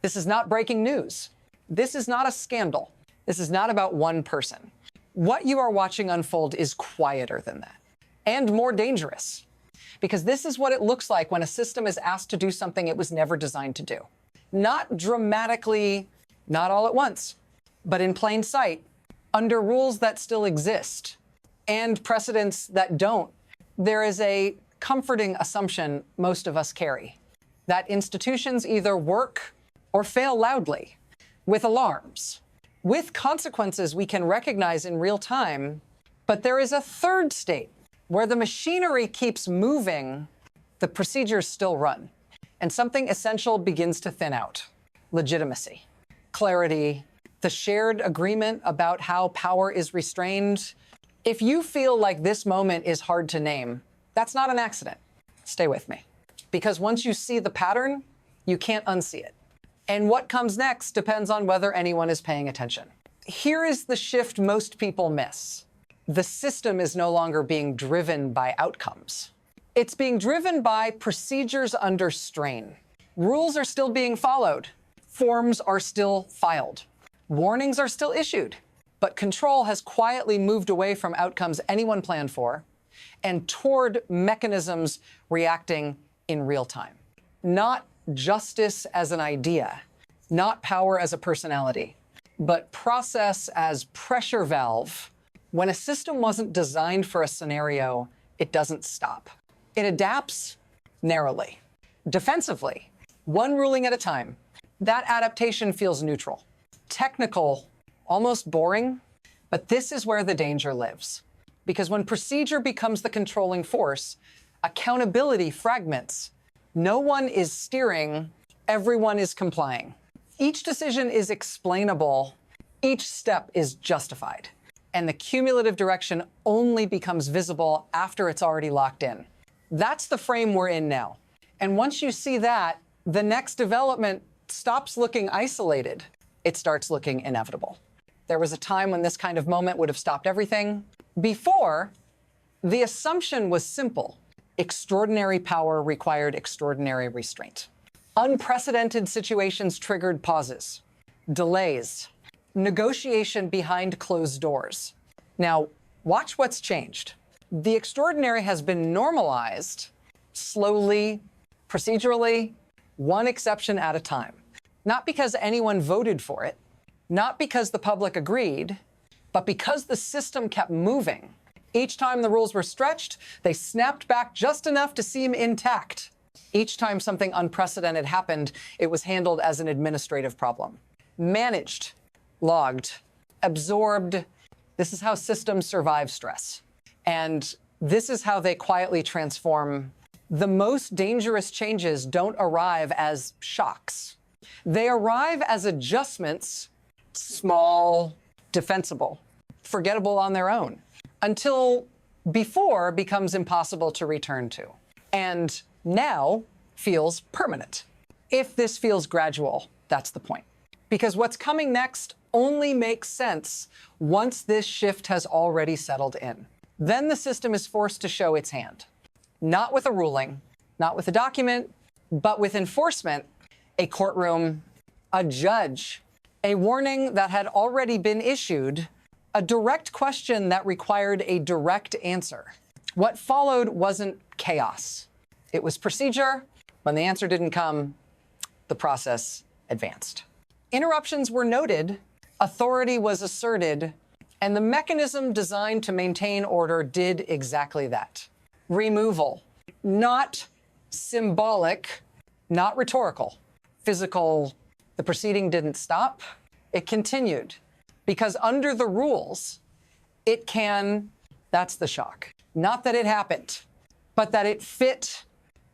This is not breaking news. This is not a scandal. This is not about one person. What you are watching unfold is quieter than that and more dangerous, because this is what it looks like when a system is asked to do something it was never designed to do. Not dramatically, not all at once, but in plain sight, under rules that still exist and precedents that don't. There is a comforting assumption most of us carry, that institutions either work or fail loudly, with alarms, with consequences we can recognize in real time. But there is a third state where the machinery keeps moving, the procedures still run, and something essential begins to thin out: legitimacy, clarity, the shared agreement about how power is restrained. If you feel like this moment is hard to name, that's not an accident. Stay with me. Because once you see the pattern, you can't unsee it. And what comes next depends on whether anyone is paying attention. Here is the shift most people miss. The system is no longer being driven by outcomes. It's being driven by procedures under strain. Rules are still being followed. Forms are still filed. Warnings are still issued. But control has quietly moved away from outcomes anyone planned for and toward mechanisms reacting in real time. Not justice as an idea, not power as a personality, but process as pressure valve. When a system wasn't designed for a scenario, it doesn't stop. It adapts narrowly, defensively, one ruling at a time. That adaptation feels neutral, technical, almost boring, but this is where the danger lives. Because when procedure becomes the controlling force, accountability fragments. No one is steering, everyone is complying. Each decision is explainable, each step is justified, and the cumulative direction only becomes visible after it's already locked in. That's the frame we're in now. And once you see that, the next development stops looking isolated. It starts looking inevitable. There was a time when this kind of moment would have stopped everything. Before, the assumption was simple. Extraordinary power required extraordinary restraint. Unprecedented situations triggered pauses, delays, negotiation behind closed doors. Now, watch what's changed. The extraordinary has been normalized slowly, procedurally, one exception at a time. Not because anyone voted for it, not because the public agreed, but because the system kept moving. Each time the rules were stretched, they snapped back just enough to seem intact. Each time something unprecedented happened, it was handled as an administrative problem. Managed, logged, absorbed. This is how systems survive stress. And this is how they quietly transform. The most dangerous changes don't arrive as shocks. They arrive as adjustments, small, defensible, forgettable on their own, until before becomes impossible to return to, and now feels permanent. If this feels gradual, that's the point. Because what's coming next only makes sense once this shift has already settled in. Then the system is forced to show its hand, not with a ruling, not with a document, but with enforcement, a courtroom, a judge, a warning that had already been issued, a direct question that required a direct answer. What followed wasn't chaos. It was procedure. When the answer didn't come, the process advanced. Interruptions were noted, authority was asserted, and the mechanism designed to maintain order did exactly that. Removal, not symbolic, not rhetorical, physical. The proceeding didn't stop, it continued. Because under the rules, it can, that's the shock. Not that it happened, but that it fit.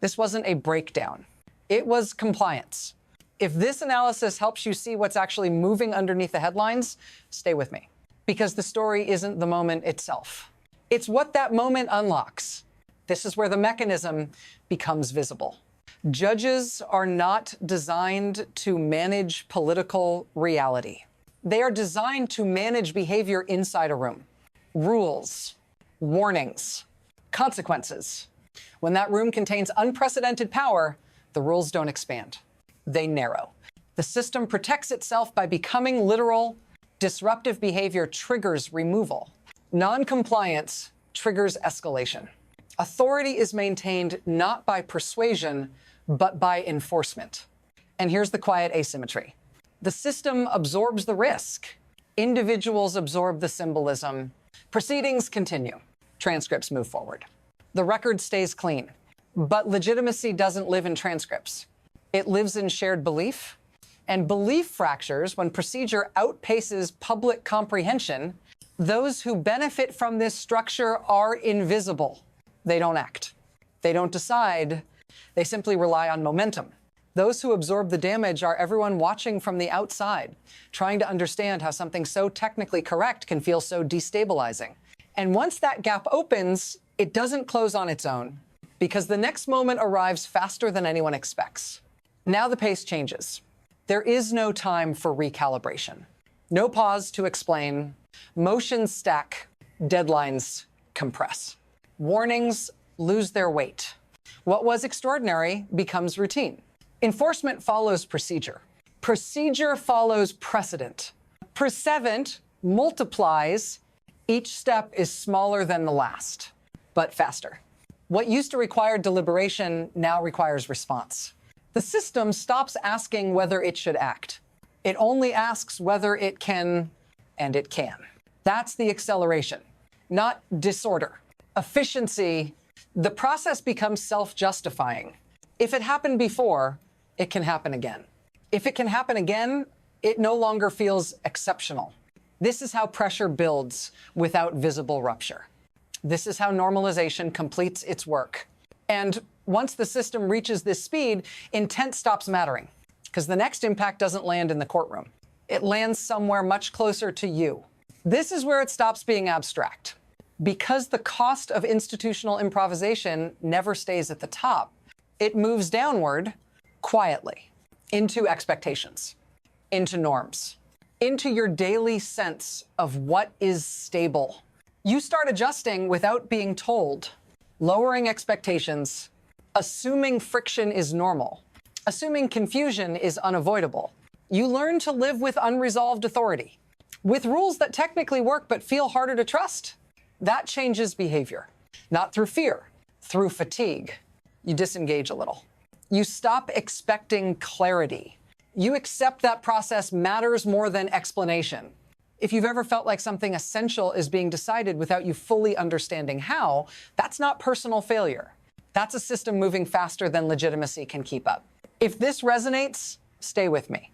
This wasn't a breakdown. It was compliance. If this analysis helps you see what's actually moving underneath the headlines, stay with me. Because the story isn't the moment itself. It's what that moment unlocks. This is where the mechanism becomes visible. Judges are not designed to manage political reality. They are designed to manage behavior inside a room. Rules, warnings, consequences. When that room contains unprecedented power, the rules don't expand. They narrow. The system protects itself by becoming literal. Disruptive behavior triggers removal. Non-compliance triggers escalation. Authority is maintained not by persuasion, but by enforcement. And here's the quiet asymmetry. The system absorbs the risk. Individuals absorb the symbolism. Proceedings continue. Transcripts move forward. The record stays clean. But legitimacy doesn't live in transcripts. It lives in shared belief. And belief fractures when procedure outpaces public comprehension. Those who benefit from this structure are invisible. They don't act. They don't decide. They simply rely on momentum. Those who absorb the damage are everyone watching from the outside, trying to understand how something so technically correct can feel so destabilizing. And once that gap opens, it doesn't close on its own, because the next moment arrives faster than anyone expects. Now the pace changes. There is no time for recalibration. No pause to explain. Motions stack. Deadlines compress. Warnings lose their weight. What was extraordinary becomes routine. Enforcement follows procedure. Procedure follows precedent. Precedent multiplies. Each step is smaller than the last, but faster. What used to require deliberation now requires response. The system stops asking whether it should act. It only asks whether it can, and it can. That's the acceleration, not disorder. Efficiency, the process becomes self-justifying. If it happened before, it can happen again. If it can happen again, it no longer feels exceptional. This is how pressure builds without visible rupture. This is how normalization completes its work. And once the system reaches this speed, intent stops mattering, because the next impact doesn't land in the courtroom. It lands somewhere much closer to you. This is where it stops being abstract. Because the cost of institutional improvisation never stays at the top, it moves downward quietly into expectations, into norms, into your daily sense of what is stable. You start adjusting without being told, lowering expectations, assuming friction is normal, assuming confusion is unavoidable. You learn to live with unresolved authority, with rules that technically work but feel harder to trust. That changes behavior, not through fear, through fatigue. You disengage a little. You stop expecting clarity. You accept that process matters more than explanation. If you've ever felt like something essential is being decided without you fully understanding how, that's not personal failure. That's a system moving faster than legitimacy can keep up. If this resonates, stay with me.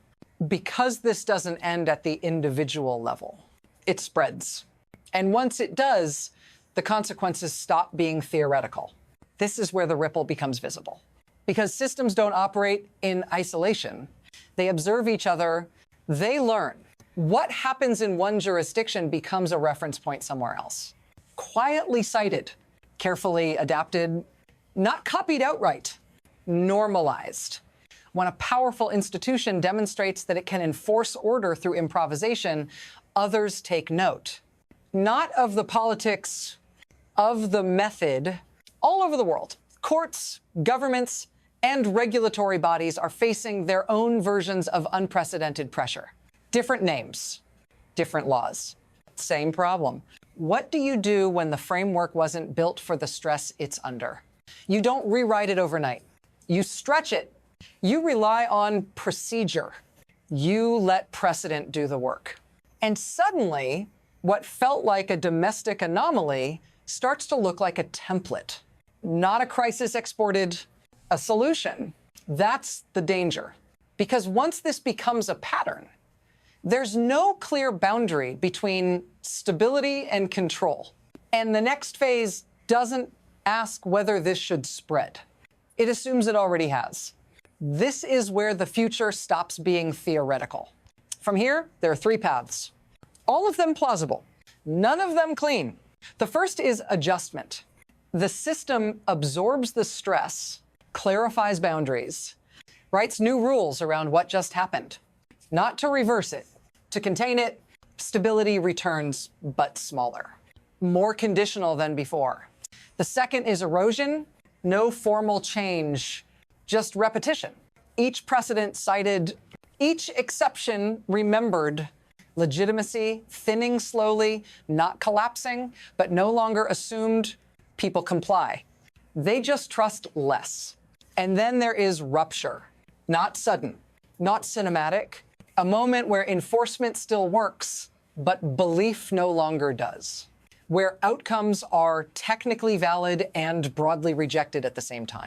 Because this doesn't end at the individual level, it spreads. And once it does, the consequences stop being theoretical. This is where the ripple becomes visible. Because systems don't operate in isolation. They observe each other. They learn. What happens in one jurisdiction becomes a reference point somewhere else. Quietly cited, carefully adapted, not copied outright, normalized. When a powerful institution demonstrates that it can enforce order through improvisation, others take note. Not of the politics, of the method. All over the world, courts, governments, and regulatory bodies are facing their own versions of unprecedented pressure. Different names, different laws, same problem. What do you do when the framework wasn't built for the stress it's under? You don't rewrite it overnight. You stretch it. You rely on procedure. You let precedent do the work. And suddenly, what felt like a domestic anomaly starts to look like a template. Not a crisis exported, a solution. That's the danger. Because once this becomes a pattern, there's no clear boundary between stability and control. And the next phase doesn't ask whether this should spread. It assumes it already has. This is where the future stops being theoretical. From here, there are three paths. All of them plausible, none of them clean. The first is adjustment. The system absorbs the stress, clarifies boundaries, writes new rules around what just happened. Not to reverse it, to contain it. Stability returns, but smaller, more conditional than before. The second is erosion. No formal change, just repetition. Each precedent cited, Each exception remembered legitimacy, thinning slowly, not collapsing, but no longer assumed people comply. They just trust less. And then there is rupture, not sudden, not cinematic, a moment where enforcement still works, but belief no longer does, where outcomes are technically valid and broadly rejected at the same time.